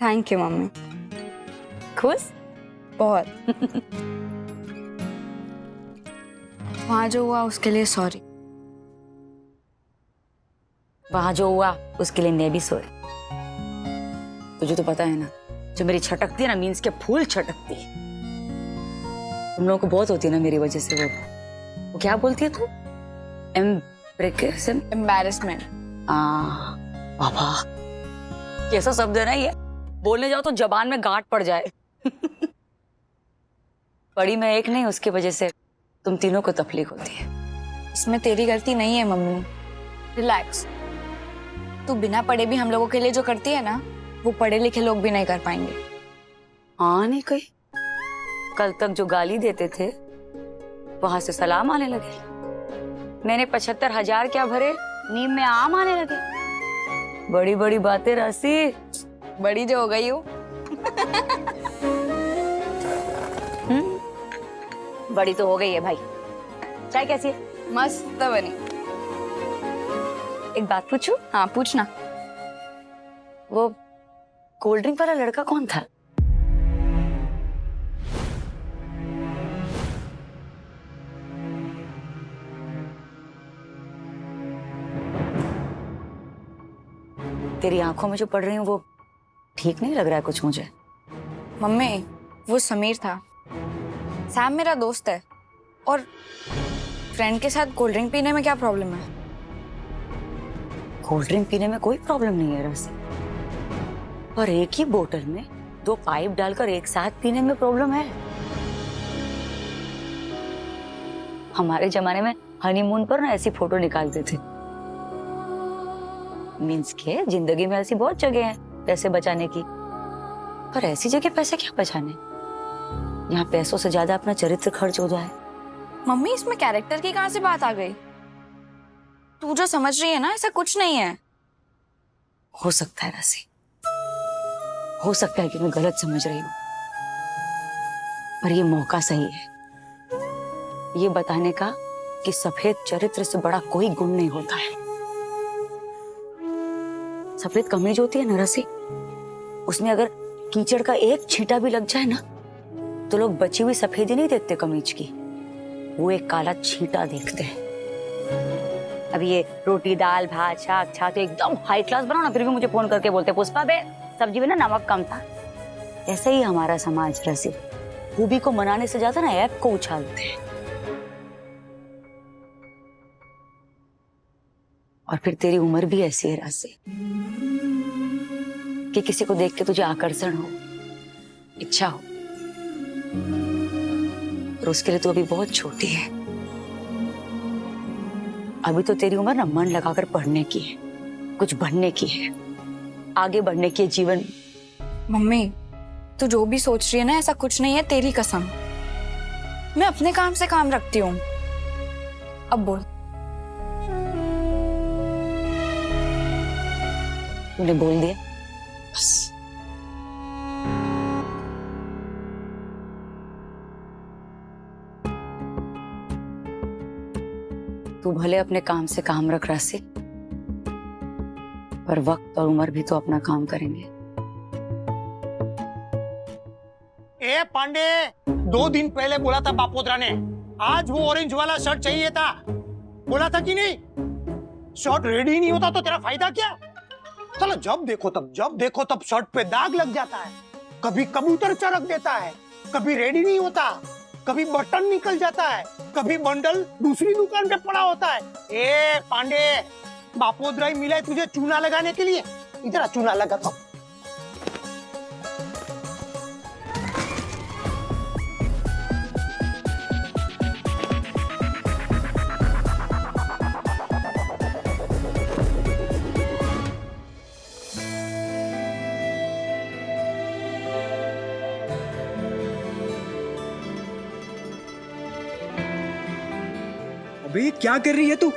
Thank you mummy. खुश? बहुत। वहाँ जो हुआ उसके लिए सॉरी। वहां जो हुआ उसके लिए मैं भी सोए। तुझे तो पता है ना, जो मेरी छटकती है ना, मीन्स के फूल छटकती है। तुम लोगों को बहुत होती है ना मेरी वजह से। वो क्या बोलती है तू? एम्बैरेसमेंट। बाबा कैसा शब्द है ना ये, बोलने जाओ तो जबान में गांठ पड़ जाए। पढ़ी मैं एक नहीं, उसकी वजह से तुम तीनों को तकलीफ होती है। इसमें तेरी गलती नहीं है मम्मी, रिलैक्स। तू बिना पढ़े भी हम लोगों के लिए जो करती है ना, वो पढ़े लिखे लोग भी नहीं कर पाएंगे। हाँ नहीं कही, कल तक जो गाली देते थे वहां से सलाम आने लगे। मैंने 75,000 क्या भरे, नींद में आम आने लगे। बड़ी बड़ी बातें राशि, बड़ी जो हो गई हूँ। बड़ी तो हो गई है भाई। चाय कैसी है? मस्त बनी। एक बात पूछूं? हाँ पूछना। वो कोल्ड ड्रिंक वाला लड़का कौन था? तेरी आंखों में जो पड़ रही हूँ वो ठीक नहीं लग रहा है कुछ मुझे। मम्मी वो समीर था। सैम मेरा दोस्त है, और फ्रेंड के साथ कोल्ड ड्रिंक पीने में क्या प्रॉब्लम है? कोल्ड ड्रिंक पीने में कोई प्रॉब्लम नहीं है रस, पर एक ही बोतल में 2 पाइप डालकर एक साथ पीने में प्रॉब्लम है। हमारे जमाने में हनीमून पर ना ऐसी फोटो निकालते थे। मीन्स के जिंदगी में ऐसी बहुत जगह है पैसे बचाने की, पर ऐसी जगह पैसे क्या बचाने यहाँ पैसों से ज्यादा अपना चरित्र खर्च हो जाए। मम्मी इसमें कैरेक्टर की कहां से बात आ गई? तू जो समझ रही है ना, ऐसा कुछ नहीं है। हो सकता है राशि, हो सकता है कि मैं गलत समझ रही हूँ, पर ये मौका सही है ये बताने का कि सफेद चरित्र से बड़ा कोई गुण नहीं होता है। सफेद कमीज होती है ना रसी, उसमें अगर कीचड़ का एक छींटा भी लग जाए ना, तो लोग बची हुई सफेदी नहीं देखते कमीज की, वो एक काला छींटा देखते हैं। अब ये रोटी दाल भात शाक छा तो एकदम हाई क्लास बनाओ ना, फिर भी मुझे फोन करके बोलते पुष्पा बे सब्जी में ना नमक कम था। ऐसा ही हमारा समाज रसी, खूबी को मनाने से ज्यादा ना ऐप को उछालते हैं। और फिर तेरी उम्र भी ऐसी है राशि कि किसी को देख के तुझे आकर्षण हो, इच्छा हो, और उसके लिए तू अभी बहुत छोटी है। अभी तो तेरी उम्र ना मन लगाकर पढ़ने की है, कुछ बनने की है, आगे बढ़ने की है जीवन। मम्मी तू जो भी सोच रही है ना, ऐसा कुछ नहीं है, तेरी कसम। मैं अपने काम से काम रखती हूँ। अब बोल। तूने बोल दिया बस। तू भले अपने काम से काम रख राशि, पर वक्त और उम्र भी तो अपना काम करेंगे। ए पांडे, 2 दिन पहले बोला था बापोद्रा ने, आज वो ऑरेंज वाला शर्ट चाहिए था। बोला था कि नहीं? शर्ट रेडी नहीं होता तो तेरा फायदा क्या? चलो जब देखो तब शर्ट पे दाग लग जाता है, कभी कबूतर चरक देता है, कभी रेडी नहीं होता, कभी बटन निकल जाता है, कभी बंडल दूसरी दुकान पे पड़ा होता है। ए पांडे, बापोद्रा ही मिला है तुझे चूना लगाने के लिए, इधर चूना लगा तो। अबे क्या कर रही है तू?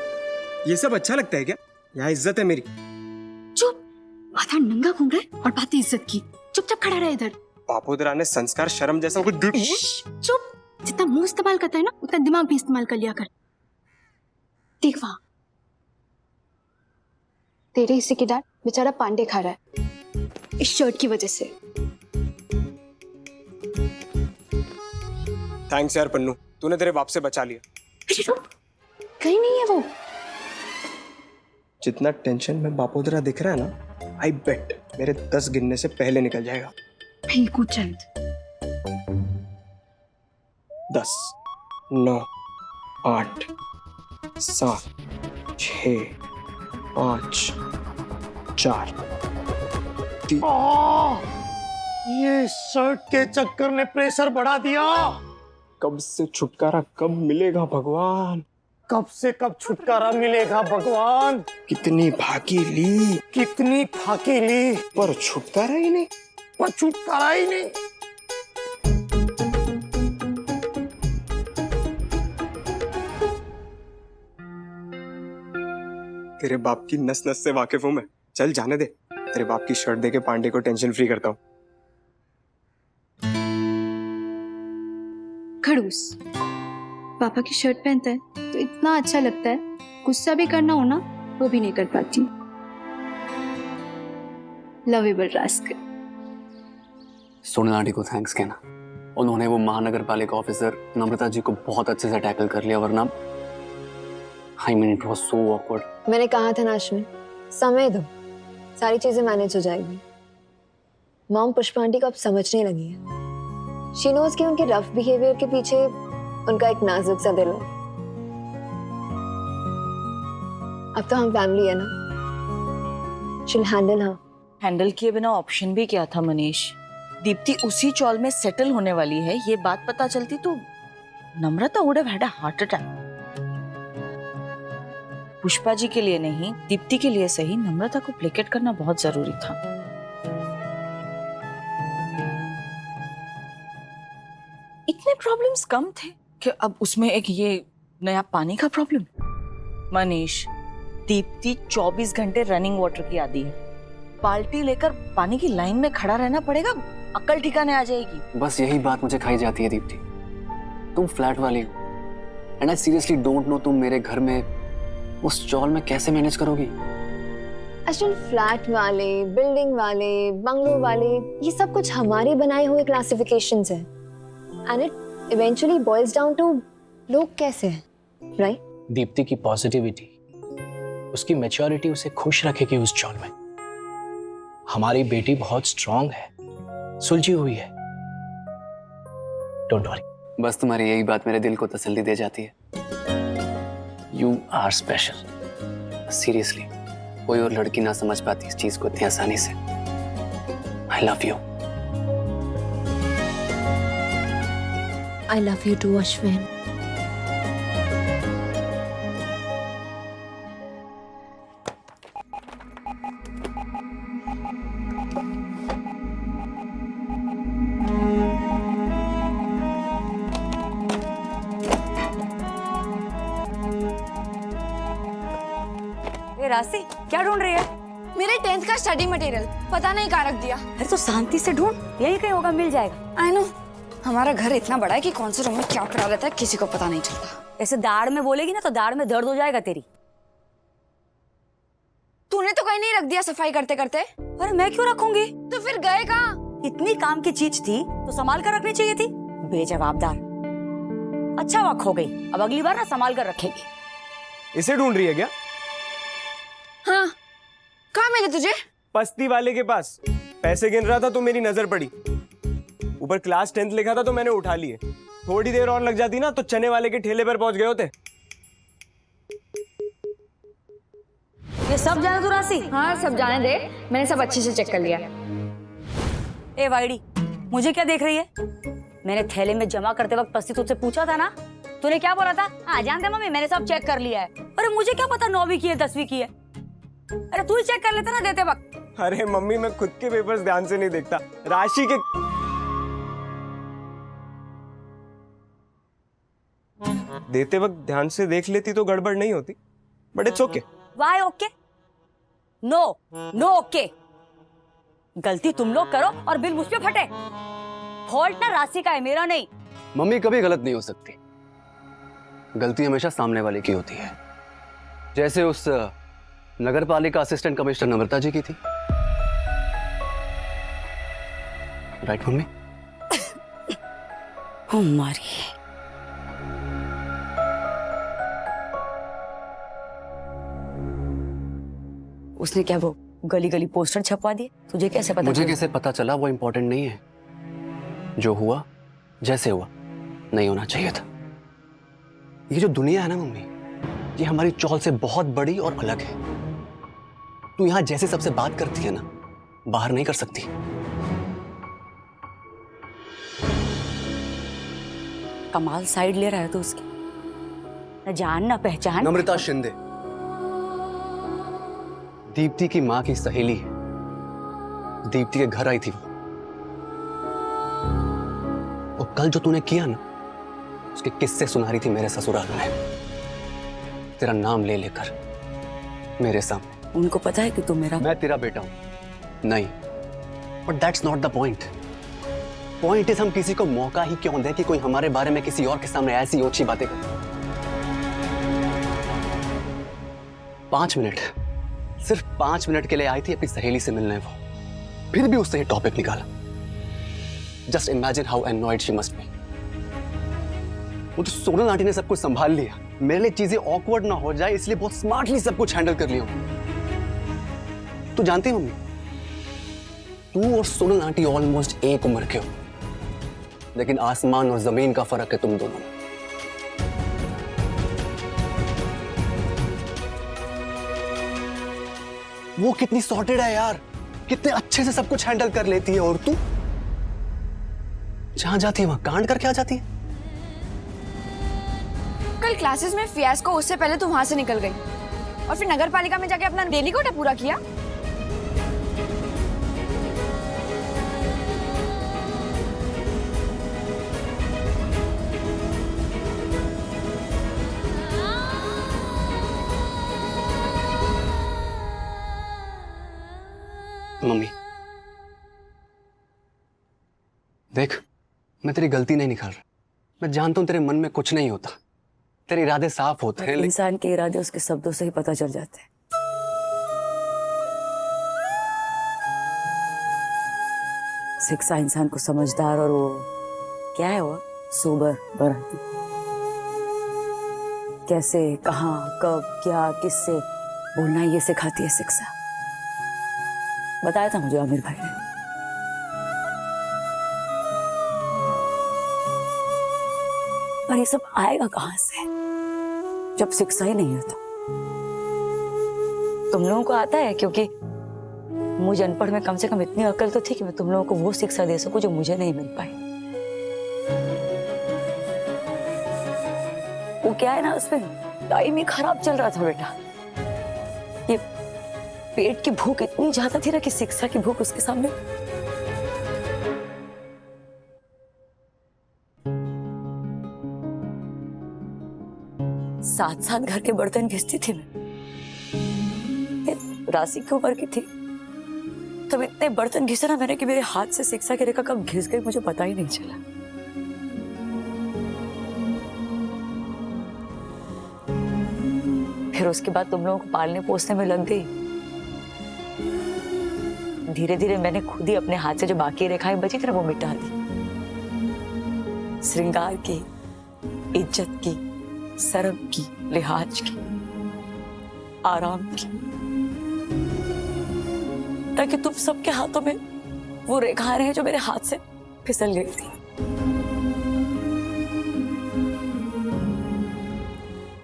ये सब अच्छा लगता है क्या? यहाँ इज्जत है मेरी। चुप, माथा नंगा घूम रहा है और बातें इज्जत की। चुपचाप खड़ा रहे इधर। बापोद्रा ने संस्कार शर्म जैसा कुछ चुप, जितना मुंह इस्तेमाल करता है ना, उतना दिमाग भी इस्तेमाल कर लिया कर। देख वहां, तेरे हिस्से की दाल बेचारा पांडे खा रहा है। इस शर्ट की वजह से। थैंक्स यार पन्नू, तूने तेरे बाप से बचा लिया। अरे रुक, कहीं नहीं है वो। जितना टेंशन में बापोदरा दिख रहा है ना, आई बेट मेरे 10 गिनने से पहले निकल जाएगा। बिल्कुल जल्द। 10, 9, 8, 7, 6, 5, 4, 3। ये शर्ट के चक्कर ने प्रेशर बढ़ा दिया। कब से छुटकारा कब मिलेगा भगवान? कब से कब छुटकारा मिलेगा भगवान? कितनी भागी ली, कितनी फाकी ली, पर छुटकारा ही नहीं। पर छुटकारा ही नहीं। तेरे बाप की नस नस से वाकिफ हूं मैं। चल जाने दे, तेरे बाप की शर्ट दे के पांडे को टेंशन फ्री करता हूँ। खड़ूस पापा की शर्ट पहनता है तो इतना अच्छा लगता है, गुस्सा भी करना हो ना वो भी नहीं कर पाती। Lovable rascal. सोनल आंटी को थैंक्स कहना, उन्होंने वो महानगर पालिका ऑफिसर नम्रता जी को बहुत अच्छे से टैकल कर लिया, वरना I mean it was so awkward. मैंने कहा था ना अश्विन, समय दो, सारी चीजें मैनेज हो जाएगी। मॉम पुष्पा आंटी को अब समझने लगी है। शी नोज कि उनके रफ बिहेवियर के पीछे उनका एक नाजुक सा दिल है। अब तो हम फैमिली है ना, शील हैंडल हर। हैंडल किए बिना ऑप्शन भी क्या था मनीष? दीप्ति उसी चौल में सेटल होने वाली है, ये बात पता चलती तो Namrata would have had a heart attack. Pushpa ji के लिए नहीं, दीप्ति के लिए सही, नम्रता को प्लेकेट करना बहुत जरूरी था। इतने प्रॉब्लम्स कम थे कि अब उसमें एक ये नया पानी का प्रॉब्लम। मनीष, दीप्ति 24 घंटे रनिंग वाटर की आदी है। बाल्टी लेकर पानी की लाइन में खड़ा रहना पड़ेगा, अक्ल ठिकाने आ जाएगी। बस यही बात मुझे खाई जाती है दीप्ति, तुम फ्लैट वाली हो and I seriously don't know तुम मेरे घर में उस चौल में कैसे मैनेज करोगी। अश्विन, फ्लैट वाले, बिल्डिंग वाले, बंगलो वाले, ये सब कुछ हमारे बनाए हुए क्लासिफिकेशंस हैं। And it eventually boils down to लोग कैसे हैं, राइट? दीप्ति की पॉजिटिविटी, उसकी मैच्योरिटी उसे खुश रखेगी उस चौल में। हमारी बेटी बहुत स्ट्रांग है, सुलझी हुई है। Don't worry. बस तुम्हारी यही बात मेरे दिल को तसल्ली दे जाती है। You are special. सीरियसली, कोई और लड़की ना समझ पाती इस चीज को इतनी आसानी से। I love you. I love you too, Ashwin. ए राशि, क्या ढूंढ रही है? मेरे 10th का स्टडी मटेरियल पता नहीं कहाँ रख दिया। अरे तो शांति से ढूंढ, यही कहीं होगा, मिल जाएगा। आई नो, हमारा घर इतना बड़ा है कि कौन से रूम में क्या करा रहता है किसी को पता नहीं चलता। ऐसे दाढ़ में बोलेगी ना तो दाढ़ में दर्द हो जाएगा तेरी। तूने तो कहीं नहीं रख दिया सफाई करते करते। अरे मैं क्यों रखूंगी? तो फिर गए कहाँ? इतनी काम की चीज थी तो संभाल कर रखनी चाहिए थी। बेजवाबदार। अच्छा वक्त हो गई, अब अगली बार ना संभाल कर रखेगी। इसे ढूंढ रही है क्या? हाँ, कहाँ मिले तुझे? पस्ती वाले के पास। पैसे गिन रहा था तो मेरी नजर पड़ी, ऊपर क्लास 10th लिखा था तो मैंने उठा लिए। थोड़ी देर और लग जाती ना तो चने वाले के ठेले पर पहुंच गए होते। ये सब जाने दो राशि। हाँ सब जाने दे, मैंने सब अच्छे से चेक कर लिया। ए वाइडी, मुझे क्या देख रही है? मैंने थैले में जमा करते वक्त पस्ती तुझसे पूछा था ना, तूने क्या बोला था? हाँ जानते मम्मी, मैंने सब चेक कर लिया है। अरे मुझे क्या पता 9वीं की है 10वीं की है। अरे तू ही चेक कर लेता ना देते वक्त। अरे मम्मी, मैं खुद के पेपर्स ध्यान से नहीं देखता, राशि के। देते वक्त ध्यान से देख लेती तो गड़बड़ नहीं होती, but it's okay. Why okay? No no okay. गलती तुम लोग करो और बिल मुझ पे फटे। फॉल्ट ना राशि का है, मेरा नहीं। मम्मी कभी गलत नहीं हो सकती, गलती हमेशा सामने वाले की होती है, जैसे उस नगर पालिका असिस्टेंट कमिश्नर नम्रता जी की थी। Right mummy? हमारी उसने क्या वो गली गली पोस्टर छपवा दिए? तुझे कैसे पता मुझे चला? कैसे पता चला वो इम्पोर्टेंट नहीं है। जो हुआ जैसे हुआ नहीं होना चाहिए था। ये जो दुनिया है ना मम्मी, ये हमारी चौल से बहुत बड़ी और अलग है। तू यहां जैसे सबसे बात करती है ना, बाहर नहीं कर सकती। कमाल साइड ले रहा है तो उसकी न जान न पहचान। नम्रता शिंदे दीप्ति की मां की सहेली है। दीप्ति के घर आई थी वो। और कल जो तूने किया ना, उसके किस्से सुना रही थी मेरे ससुराल में, तेरा नाम ले लेकर मेरे सामने। उनको पता है कि तू मेरा मैं तेरा बेटा हूं। नहीं, but that's not the point. Point is हम किसी को मौका ही क्यों दें कि कोई हमारे बारे में किसी और के सामने ऐसी ओछी बातें करे। 5 मिनट, सिर्फ 5 मिनट के लिए आई थी अपनी सहेली से मिलने वो, फिर भी उससे ये टॉपिक निकाला। Just imagine how annoyed she must be. वो तो सोनल आंटी ने सब कुछ संभाल लिया। मेरे लिए चीजें ऑकवर्ड ना हो जाए इसलिए बहुत स्मार्टली सब कुछ हैंडल कर लिया। तू जानती है मम्मी, तू और सोनल आंटी ऑलमोस्ट एक उम्र के हो, लेकिन आसमान और जमीन का फर्क है तुम दोनों में। वो कितनी सॉर्टेड है यार, कितने अच्छे से सब कुछ हैंडल कर लेती है, और तू जहां जाती है वहां कांड करके आ जाती है। कल क्लासेस में फियास्को उससे पहले तू वहां से निकल गई और फिर नगर पालिका में जाके अपना डेली कोटा पूरा किया। मम्मी देख, मैं तेरी गलती नहीं निकाल रहा। मैं जानता हूं तेरे मन में कुछ नहीं होता, तेरे इरादे साफ होते हैं, लेकिन इंसान के इरादे उसके शब्दों से ही पता चल जाते हैं। शिक्षा इंसान को समझदार और वो क्या है वो सोबर बनाती। कैसे, कहाँ, कब, क्या, किससे बोलना ये सिखाती है शिक्षा। बताया था मुझे आमिर भाई ने। पर ये सब आएगा कहां से जब शिक्षा ही नहीं है? तो तुम लोगों को आता है, क्योंकि मुझे अनपढ़ में कम से कम इतनी अकल तो थी कि मैं तुम लोगों को वो शिक्षा दे सकूं जो मुझे नहीं मिल पाई। वो क्या है ना, उसमें टाइम ही खराब चल रहा था बेटा। ये पेट की भूख इतनी ज्यादा थी ना कि शिक्षा की भूख उसके सामने। साथ साथ घर के बर्तन घिसती थी मैं। राशि की उम्र की थी तब इतने बर्तन घिसे ना मैंने कि मेरे हाथ से शिक्षा की रेखा कब घिस गई मुझे पता ही नहीं चला। फिर उसके बाद तुम लोगों को पालने पोसने में लग गई। धीरे धीरे मैंने खुद ही अपने हाथ से जो बाकी रेखाएं बची थी ना वो मिटा दी। श्रृंगार की, इज्जत की, शर्म की, लिहाज की, आराम की, ताकि तुम सबके हाथों में वो रेखाएं रहे जो मेरे हाथ से फिसल गई थी।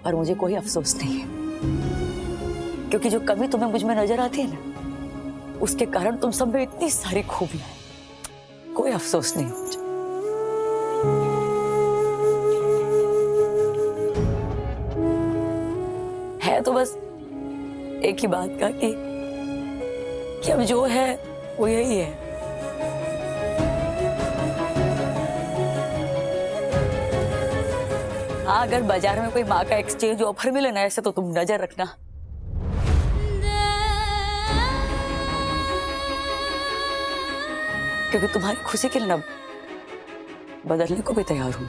पर मुझे कोई अफसोस नहीं है, क्योंकि जो कमी तुम्हें मुझ में नजर आती है ना, उसके कारण तुम सब में इतनी सारी खूबियां हैं। कोई अफसोस नहीं मुझे। है तो बस एक ही बात का कि अब जो है वो यही है। हाँ, अगर बाजार में कोई माँ का एक्सचेंज ऑफर मिले ना ऐसे, तो तुम नजर रखना। क्योंकि तुम्हारी खुशी के लिए ना बदलने को भी तैयार हूं।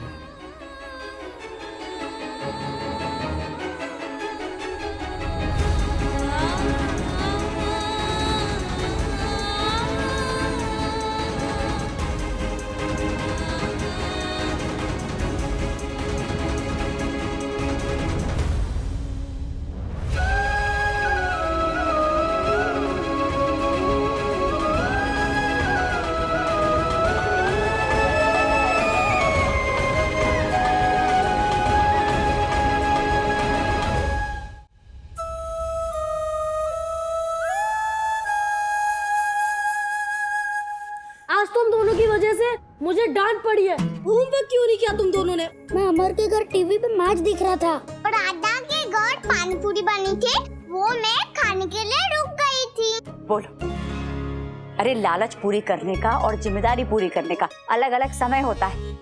आज तुम दोनों की वजह से मुझे डांट पड़ी है। होमवर्क क्यों नहीं किया तुम दोनों ने? मैं अमर के घर टीवी पे मैच दिख रहा था और आदा के घर पानी पूरी बनी थी, वो मैं खाने के लिए रुक गई थी। बोलो। अरे लालच पूरी करने का और जिम्मेदारी पूरी करने का अलग अलग समय होता है।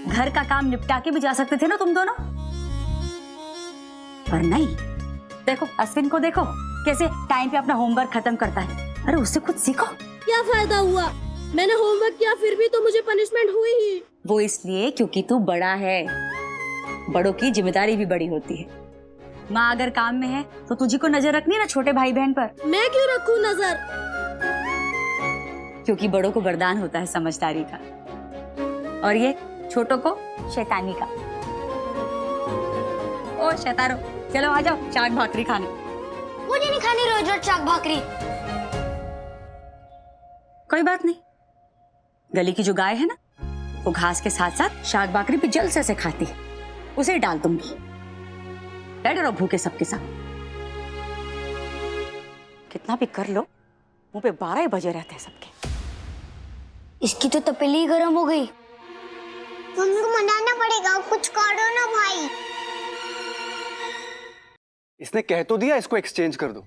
घर का काम निपटा के भी जा सकते थे ना तुम दोनों, पर नहीं। देखो अश्विन को देखो कैसे टाइम पे अपना होमवर्क खत्म करता है। अरे उससे कुछ सीखो। क्या फायदा हुआ? मैंने होमवर्क किया फिर भी तो मुझे पनिशमेंट हुई ही। वो इसलिए क्योंकि तू बड़ा है, बड़ों की जिम्मेदारी भी बड़ी होती है। माँ अगर काम में है तो तुझी को नजर रखनी है ना छोटे भाई बहन पर। मैं क्यों रखूं नजर? क्योंकि बड़ों को वरदान होता है समझदारी का, और ये छोटों को शैतानी का। ओ शैतारो, चलो आ जाओ चाट भाकरी खाने। मुझे नहीं खानी रोज रोज चाट भाकरी। कोई बात नहीं, गली की जो गाय है ना, वो घास के साथ साथ शाक भाकरी भी जल्द से खाती है, उसे डाल दूंगी। बैठे रहो भूखे सबके साथ। कितना भी कर लो, मुंह पे 12 ही बजे रहते हैं सबके। इसकी तो तपेली गर्म हो गई। तुमको मनाना पड़ेगा, कुछ करो ना भाई। इसने कह तो दिया इसको एक्सचेंज कर दो,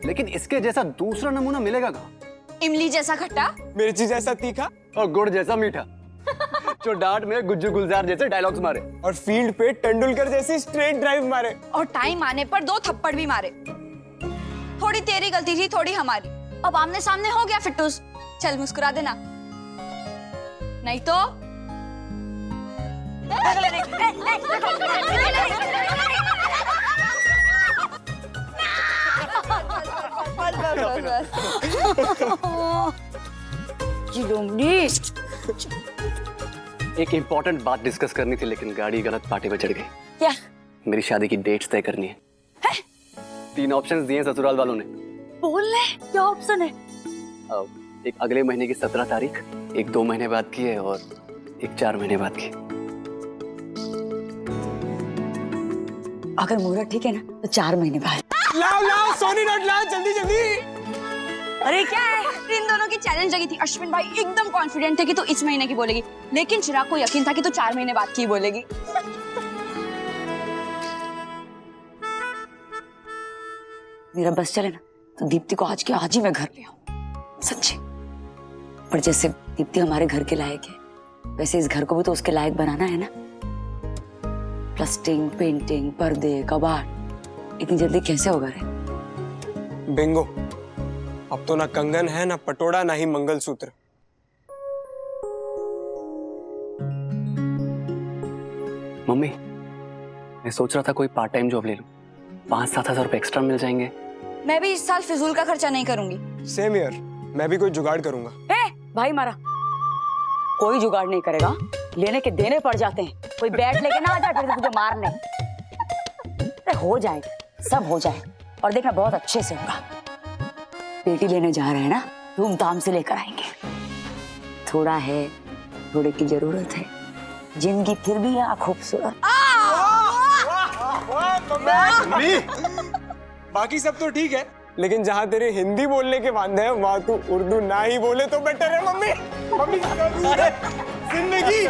लेकिन इसके जैसा दूसरा नमूना मिलेगा कहाँ? इमली जैसा खट्टा, मिर्ची जैसा तीखा और गुड़ जैसा मीठा, जो डांट में गुज्जू गुलजार जैसे डायलॉग्स मारे और फील्ड पे तेंदुलकर जैसी स्ट्रेट ड्राइव मारे। और टाइम आने पर 2 थप्पड़ भी मारे। थोड़ी तेरी गलती थी, थोड़ी हमारी। अब आमने सामने हो गया फिट्टूस, चल मुस्कुरा देना, नहीं तो एक इम्पोर्टेंट बात डिस्कस करनी थी, लेकिन गाड़ी गलत पार्टी पे चढ़ गई। क्या? मेरी शादी की डेट्स तय करनी है। 3 ऑप्शंस दिए ससुराल वालों ने। बोल ले, क्या ऑप्शन है? एक अगले महीने की 17 तारीख, एक 2 महीने बाद की है, और एक 4 महीने बाद की। अगर मुहूर्त ठीक है ना तो 4 महीने बाद। लाओ लाओ सोनी नोट लाओ, जल्दी जल्दी। अरे क्या है, इन दोनों की चैलेंज लगी थी। अश्विन भाई एकदम कॉन्फिडेंट थे कि तो इस महीने की बोलेगी, लेकिन चिराग को यकीन था कि तो 4 महीने बाद की बोलेगी। मेरा बस चले ना तो दीप्ति को आज के आज ही मैं घर ले आऊं, सच्ची। पर जैसे दीप्ति हमारे घर के लायक है, वैसे इस घर को भी तो उसके लायक बनाना है ना। प्लास्टिंग, पेंटिंग, पर्दे, कबाड़, इतनी जल्दी कैसे होगा रे? बिंगो, अब तो ना कंगन है, ना पटोड़ा, ना ही मंगलसूत्र। मम्मी, मैं सोच रहा था कोई पार्ट टाइम जॉब ले लूं, 5-7 हजार रुपए एक्स्ट्रा मिल जाएंगे। मैं भी इस साल फिजूल का खर्चा नहीं करूंगी। सेम ईयर, मैं भी कोई जुगाड़ करूंगा। भाई मारा, कोई जुगाड़ नहीं करेगा, लेने के देने पड़ जाते हैं। कोई बैट लेके ना आ जाए फिर तुझे मारने। अरे हो जाएगा, सब हो जाएगा, और देखना बहुत अच्छे से होगा। बेटी लेने जा रहे हैं ना, धूमधाम से लेकर आएंगे। थोड़ा है, थोड़े की जरूरत है, जिंदगी फिर भी यहाँ खूबसूरत। बाकी सब तो ठीक है, लेकिन जहाँ तेरे हिंदी बोलने के वादे हैं वहाँ तू उर्दू ना ही बोले तो बेटर है। मम्मी मम्मी जिंदगी